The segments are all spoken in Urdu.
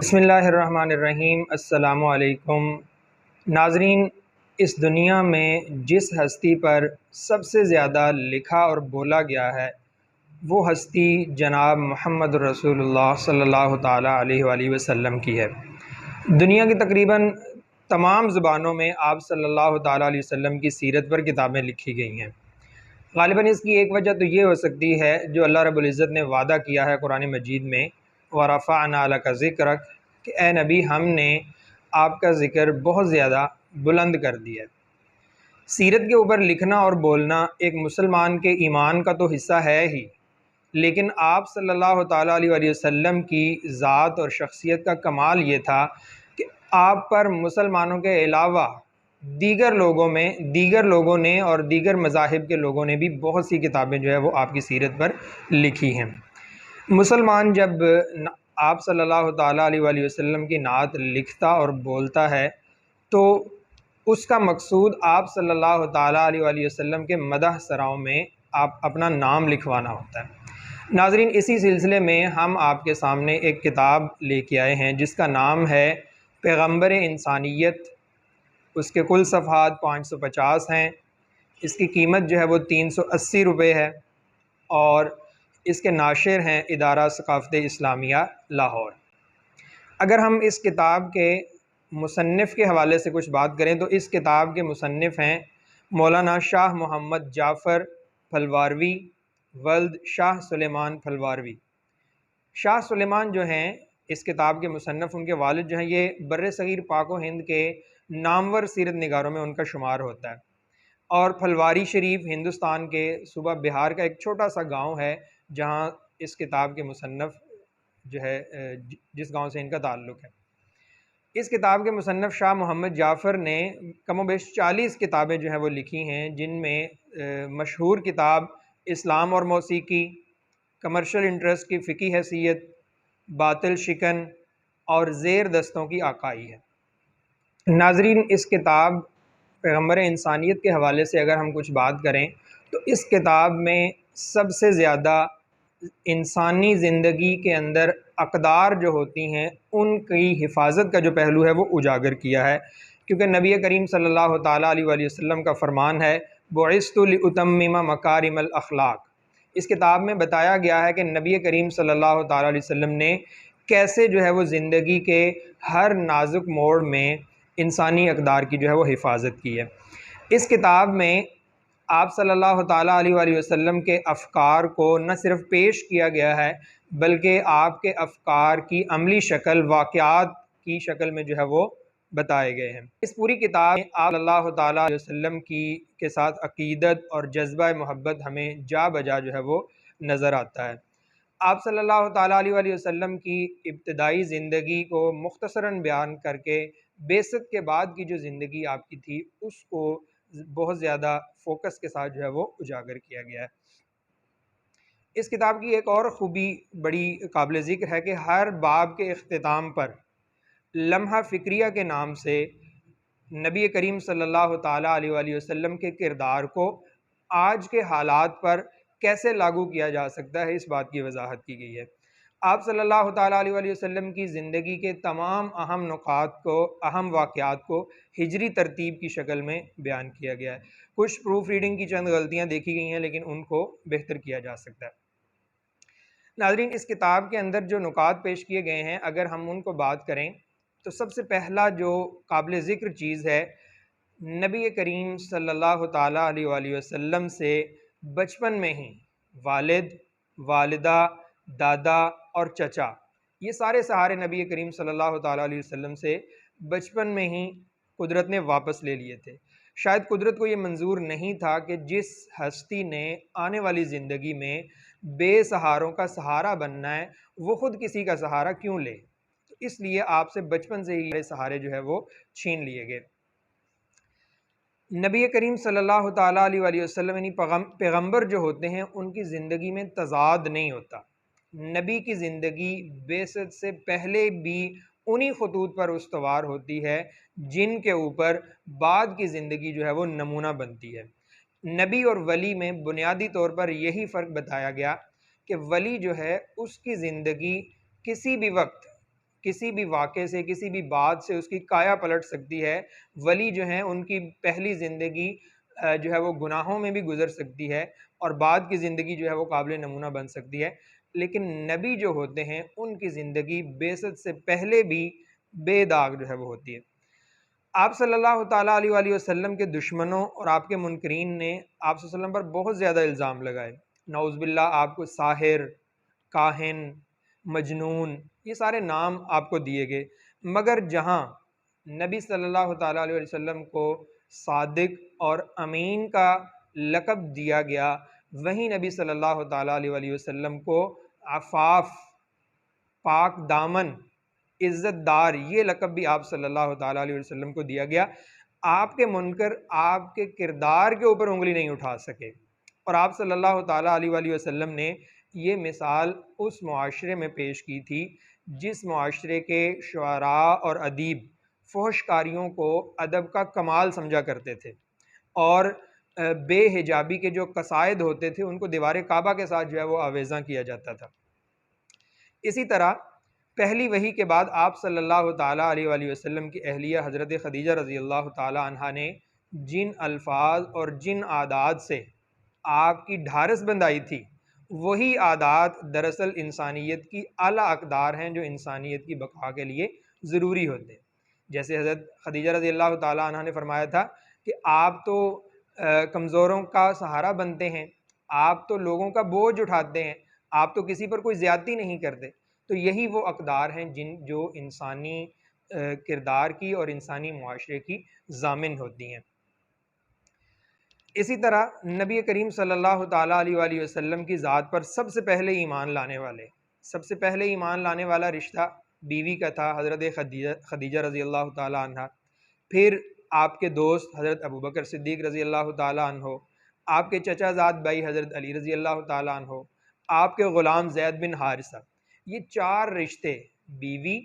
بسم اللہ الرحمن الرحیم۔ السلام علیکم ناظرین، اس دنیا میں جس ہستی پر سب سے زیادہ لکھا اور بولا گیا ہے وہ ہستی جناب محمد رسول اللہ صلی اللہ تعالیٰ علیہ وآلہ وسلم کی ہے۔ دنیا کی تقریباً تمام زبانوں میں آپ صلی اللہ تعالیٰ علیہ وسلم کی سیرت پر کتابیں لکھی گئی ہیں۔ غالباً اس کی ایک وجہ تو یہ ہو سکتی ہے جو اللہ رب العزت نے وعدہ کیا ہے قرآن مجید میں، وَرَفَعْنَا لَكَ ذِكْرَكَ، کہ اے نبی ہم نے آپ کا ذکر بہت زیادہ بلند کر دیا ہے۔ سیرت کے اوپر لکھنا اور بولنا ایک مسلمان کے ایمان کا تو حصہ ہے ہی، لیکن آپ صلی اللہ تعالیٰ علیہ وآلہ وسلم کی ذات اور شخصیت کا کمال یہ تھا کہ آپ پر مسلمانوں کے علاوہ دیگر لوگوں نے اور دیگر مذاہب کے لوگوں نے بھی بہت سی کتابیں جو ہے وہ آپ کی سیرت پر لکھی ہیں۔ مسلمان جب آپ صلی اللہ تعالیٰ علیہ وآلہ وسلم کی نعت لکھتا اور بولتا ہے تو اس کا مقصود آپ صلی اللہ تعالیٰ علیہ وآلہ وسلم کے مدح سراؤں میں آپ اپنا نام لکھوانا ہوتا ہے۔ ناظرین، اسی سلسلے میں ہم آپ کے سامنے ایک کتاب لے کے آئے ہیں جس کا نام ہے پیغمبر انسانیت۔ اس کے کل صفحات 550 ہیں، اس کی قیمت جو ہے وہ 380 روپے ہے، اور اس کے ناشر ہیں ادارہ ثقافت اسلامیہ لاہور۔ اگر ہم اس کتاب کے مصنف کے حوالے سے کچھ بات کریں تو اس کتاب کے مصنف ہیں مولانا شاہ محمد جعفر پھلواروی ولد شاہ سلیمان پھلواروی۔ شاہ سلیمان جو ہیں اس کتاب کے مصنف، ان کے والد جو ہیں یہ بر صغیر پاک و ہند کے نامور سیرت نگاروں میں ان کا شمار ہوتا ہے، اور پھلواری شریف ہندوستان کے صوبہ بہار کا ایک چھوٹا سا گاؤں ہے جہاں اس کتاب کے مصنف جو ہے جس گاؤں سے ان کا تعلق ہے۔ اس کتاب کے مصنف شاہ محمد جعفر نے کم و بیش 40 کتابیں جو ہیں وہ لکھی ہیں، جن میں مشہور کتاب اسلام اور موسیقی، کمرشل انٹرسٹ کی فقہی حیثیت، باطل شکن اور زیر دستوں کی آکائی ہے۔ ناظرین، اس کتاب پیغمبر انسانیت کے حوالے سے اگر ہم کچھ بات کریں تو اس کتاب میں سب سے زیادہ انسانی زندگی کے اندر اقدار جو ہوتی ہیں ان کی حفاظت کا جو پہلو ہے وہ اجاگر کیا ہے، کیونکہ نبی کریم صلی اللہ تعالیٰ علیہ وآلہ وسلم کا فرمان ہے بعثت لأتمم مکارم الاخلاق۔ اس کتاب میں بتایا گیا ہے کہ نبی کریم صلی اللہ تعالیٰ علیہ وسلم نے کیسے جو ہے وہ زندگی کے ہر نازک موڑ میں انسانی اقدار کی جو ہے وہ حفاظت کی ہے۔ اس کتاب میں آپ صلی اللہ تعالیٰ علیہ وآلہ وسلم کے افکار کو نہ صرف پیش کیا گیا ہے بلکہ آپ کے افکار کی عملی شکل واقعات کی شکل میں جو ہے وہ بتائے گئے ہیں۔ اس پوری کتاب میں آپ صلی اللہ تعالیٰ علیہ وسلم کے ساتھ عقیدت اور جذبہ محبت ہمیں جا بجا جو ہے وہ نظر آتا ہے۔ آپ صلی اللہ تعالیٰ علیہ وآلہ وسلم کی ابتدائی زندگی کو مختصراً بیان کر کے بعثت کے بعد کی جو زندگی آپ کی تھی اس کو بہت زیادہ فوکس کے ساتھ جو ہے وہ اجاگر کیا گیا ہے۔ اس کتاب کی ایک اور خوبی بڑی قابل ذکر ہے کہ ہر باب کے اختتام پر لمحہ فکریہ کے نام سے نبی کریم صلی اللہ تعالیٰ علیہ وآلہ وسلم کے کردار کو آج کے حالات پر کیسے لاگو کیا جا سکتا ہے اس بات کی وضاحت کی گئی ہے۔ آپ صلی اللہ تعالیٰ علیہ وآلہ وسلم کی زندگی کے تمام اہم نقاط کو، اہم واقعات کو ہجری ترتیب کی شکل میں بیان کیا گیا ہے۔ کچھ پروف ریڈنگ کی چند غلطیاں دیکھی گئی ہیں لیکن ان کو بہتر کیا جا سکتا ہے۔ ناظرین، اس کتاب کے اندر جو نکات پیش کیے گئے ہیں اگر ہم ان کو بات کریں تو سب سے پہلا جو قابل ذکر چیز ہے، نبی کریم صلی اللہ تعالیٰ علیہ وآلہ وسلم سے بچپن میں ہی والد، والدہ، دادا اور چچا، یہ سارے سہارے نبی کریم صلی اللہ تعالیٰ علیہ وسلم سے بچپن میں ہی قدرت نے واپس لے لیے تھے۔ شاید قدرت کو یہ منظور نہیں تھا کہ جس ہستی نے آنے والی زندگی میں بے سہاروں کا سہارا بننا ہے وہ خود کسی کا سہارا کیوں لے، تو اس لیے آپ سے بچپن سے ہی سہارے جو ہے وہ چھین لیے گئے۔ نبی کریم صلی اللہ تعالیٰ علیہ وآلہ وسلم یعنی پیغمبر جو ہوتے ہیں ان کی زندگی میں تضاد نہیں ہوتا۔ نبی کی زندگی بعثت سے پہلے بھی انہی خطوط پر استوار ہوتی ہے جن کے اوپر بعد کی زندگی جو ہے وہ نمونہ بنتی ہے۔ نبی اور ولی میں بنیادی طور پر یہی فرق بتایا گیا کہ ولی جو ہے اس کی زندگی کسی بھی وقت کسی بھی واقعے سے، کسی بھی بات سے اس کی کایا پلٹ سکتی ہے۔ ولی جو ہیں ان کی پہلی زندگی جو ہے وہ گناہوں میں بھی گزر سکتی ہے، اور بعد کی زندگی جو ہے وہ قابل نمونہ بن سکتی ہے، لیکن نبی جو ہوتے ہیں ان کی زندگی بعثت سے پہلے بھی بے داغ جو ہے وہ ہوتی ہے۔ آپ صلی اللہ تعالیٰ علیہ وآلہ وسلم کے دشمنوں اور آپ کے منکرین نے آپ صلی اللہ علیہ وسلم پر بہت زیادہ الزام لگائے، نعوذ باللہ آپ کو ساحر، کاہن، مجنون، یہ سارے نام آپ کو دیے گئے، مگر جہاں نبی صلی اللہ تعالیٰ علیہ وسلم کو صادق اور امین کا لقب دیا گیا، وہیں نبی صلی اللہ تعالیٰ علیہ وسلم کو عفاف، پاک دامن، عزت دار، یہ لقب بھی آپ صلی اللہ تعالیٰ علیہ وسلم کو دیا گیا۔ آپ کے منکر آپ کے کردار کے اوپر انگلی نہیں اٹھا سکے، اور آپ صلی اللہ تعالیٰ علیہ وآلہ وسلم نے یہ مثال اس معاشرے میں پیش کی تھی جس معاشرے کے شعراء اور ادیب فحش کاریوں کو ادب کا کمال سمجھا کرتے تھے، اور بے حجابی کے جو قصائد ہوتے تھے ان کو دیوار کعبہ کے ساتھ جو ہے وہ آویزاں کیا جاتا تھا۔ اسی طرح پہلی وحی کے بعد آپ صلی اللہ تعالیٰ علیہ وآلہ وسلم کی اہلیہ حضرت خدیجہ رضی اللہ تعالیٰ عنہا نے جن الفاظ اور جن عادات سے آپ کی ڈھارس بندائی تھی، وہی عادات دراصل انسانیت کی اعلیٰ اقدار ہیں جو انسانیت کی بقا کے لیے ضروری ہوتے ہیں۔ جیسے حضرت خدیجہ رضی اللہ تعالیٰ عنہ نے فرمایا تھا کہ آپ تو کمزوروں کا سہارا بنتے ہیں، آپ تو لوگوں کا بوجھ اٹھاتے ہیں، آپ تو کسی پر کوئی زیادتی نہیں کرتے۔ تو یہی وہ اقدار ہیں جو انسانی کردار کی اور انسانی معاشرے کی ضامن ہوتی ہیں۔ اسی طرح نبی کریم صلی اللہ تعالیٰ علیہ وآلہ وسلم کی ذات پر سب سے پہلے ایمان لانے والا رشتہ بیوی کا تھا، حضرت خدیجہ رضی اللہ تعالیٰ عنہ، پھر آپ کے دوست حضرت ابوبکر صدیق رضی اللہ تعالیٰ عنہ، آپ کے چچا زاد بھائی حضرت علی رضی اللہ تعالیٰ عنہ، آپ کے غلام زید بن حارثہ۔ یہ چار رشتے، بیوی،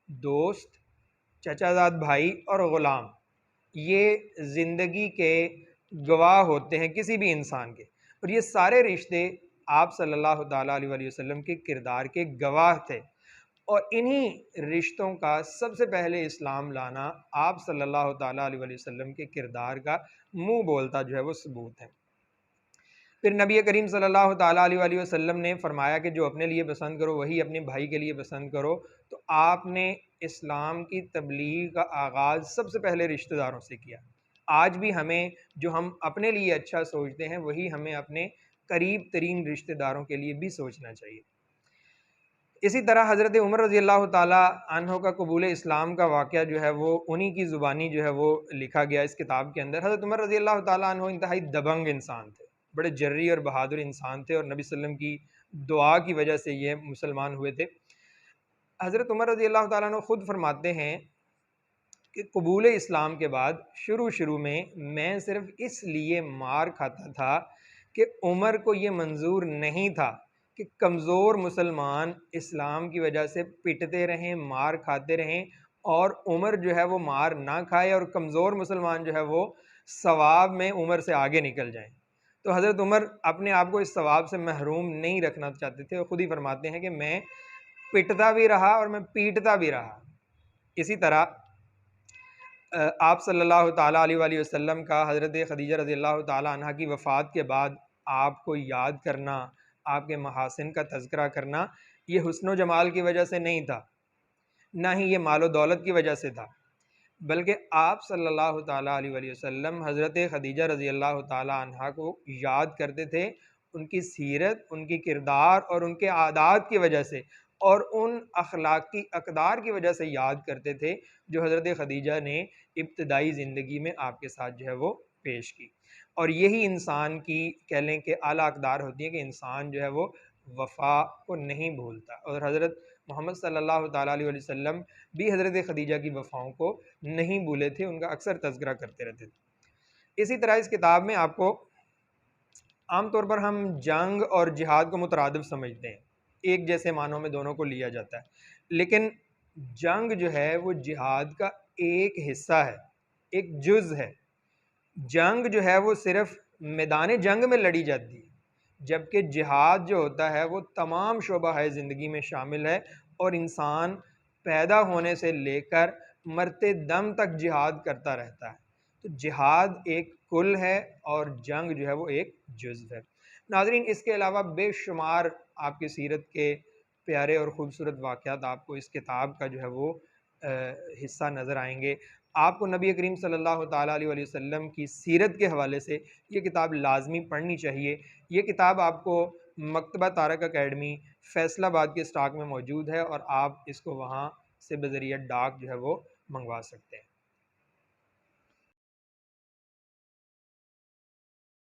دوست، چچا زاد بھائی اور غلام، یہ زندگی کے گواہ ہوتے ہیں کسی بھی انسان کے، اور یہ سارے رشتے آپ صلی اللہ تعالیٰ علیہ وآلہ وسلم کے کردار کے گواہ تھے، اور انہی رشتوں کا سب سے پہلے اسلام لانا آپ صلی اللہ تعالیٰ علیہ وآلہ وسلم کے کردار کا منہ بولتا جو ہے وہ ثبوت ہے۔ پھر نبی کریم صلی اللہ تعالیٰ علیہ وآلہ وسلم نے فرمایا کہ جو اپنے لیے پسند کرو وہی اپنے بھائی کے لیے پسند کرو، تو آپ نے اسلام کی تبلیغ کا آغاز سب سے پہلے رشتہ داروں سے کیا۔ آج بھی ہمیں جو ہم اپنے لیے اچھا سوچتے ہیں وہی ہمیں اپنے قریب ترین رشتہ داروں کے لیے بھی سوچنا چاہیے۔ اسی طرح حضرت عمر رضی اللہ تعالیٰ عنہ کا قبول اسلام کا واقعہ جو ہے وہ انہی کی زبانی جو ہے وہ لکھا گیا اس کتاب کے اندر۔ حضرت عمر رضی اللہ تعالیٰ عنہ انتہائی دبنگ انسان تھے، بڑے جری اور بہادر انسان تھے، اور نبی صلی اللہ علیہ وسلم کی دعا کی وجہ سے یہ مسلمان ہوئے تھے۔ حضرت عمر رضی اللہ تعالیٰ عنہ خود فرماتے ہیں کہ قبول اسلام کے بعد شروع میں صرف اس لیے مار کھاتا تھا کہ عمر کو یہ منظور نہیں تھا کہ کمزور مسلمان اسلام کی وجہ سے پٹتے رہیں، مار کھاتے رہیں، اور عمر جو ہے وہ مار نہ کھائے اور کمزور مسلمان جو ہے وہ ثواب میں عمر سے آگے نکل جائیں۔ تو حضرت عمر اپنے آپ کو اس ثواب سے محروم نہیں رکھنا چاہتے تھے، اور خود ہی فرماتے ہیں کہ میں پٹتا بھی رہا اور میں پیٹتا بھی رہا۔ اسی طرح آپ صلی اللہ تعالیٰ علیہ وآلہ وسلم کا حضرت خدیجہ رضی اللہ تعالیٰ عنہ کی وفات کے بعد آپ کو یاد کرنا، آپ کے محاسن کا تذکرہ کرنا، یہ حسن و جمال کی وجہ سے نہیں تھا، نہ ہی یہ مال و دولت کی وجہ سے تھا، بلکہ آپ صلی اللہ تعالیٰ علیہ وآلہ وسلم حضرت خدیجہ رضی اللہ تعالیٰ عنہ کو یاد کرتے تھے ان کی سیرت، ان کی کردار اور ان کے عادات کی وجہ سے، اور ان اخلاقی اقدار کی وجہ سے یاد کرتے تھے جو حضرت خدیجہ نے ابتدائی زندگی میں آپ کے ساتھ جو ہے وہ پیش کی۔ اور یہی انسان کی کہہ لیں کہ اعلیٰ اقدار ہوتی ہے کہ انسان جو ہے وہ وفا کو نہیں بھولتا، اور حضرت محمد صلی اللہ تعالیٰ علیہ وسلم بھی حضرت خدیجہ کی وفاؤں کو نہیں بھولے تھے، ان کا اکثر تذکرہ کرتے رہتے تھے۔ اسی طرح اس کتاب میں آپ کو عام طور پر ہم جنگ اور جہاد کو مترادف سمجھتے ہیں، ایک جیسے معنوں میں دونوں کو لیا جاتا ہے، لیکن جنگ جو ہے وہ جہاد کا ایک حصہ ہے، ایک جز ہے۔ جنگ جو ہے وہ صرف میدان جنگ میں لڑی جاتی ہے، جبکہ جہاد جو ہوتا ہے وہ تمام شعبہ ہے زندگی میں شامل ہے، اور انسان پیدا ہونے سے لے کر مرتے دم تک جہاد کرتا رہتا ہے۔ تو جہاد ایک کل ہے اور جنگ جو ہے وہ ایک جزو ہے۔ ناظرین، اس کے علاوہ بے شمار آپ کی سیرت کے پیارے اور خوبصورت واقعات آپ کو اس کتاب کا جو ہے وہ حصہ نظر آئیں گے۔ آپ کو نبی کریم صلی اللہ تعالیٰ علیہ وسلم کی سیرت کے حوالے سے یہ کتاب لازمی پڑھنی چاہیے۔ یہ کتاب آپ کو مکتبہ طارق اکیڈمی فیصل آباد کے اسٹاک میں موجود ہے اور آپ اس کو وہاں سے بذریعہ ڈاک جو ہے وہ منگوا سکتے ہیں۔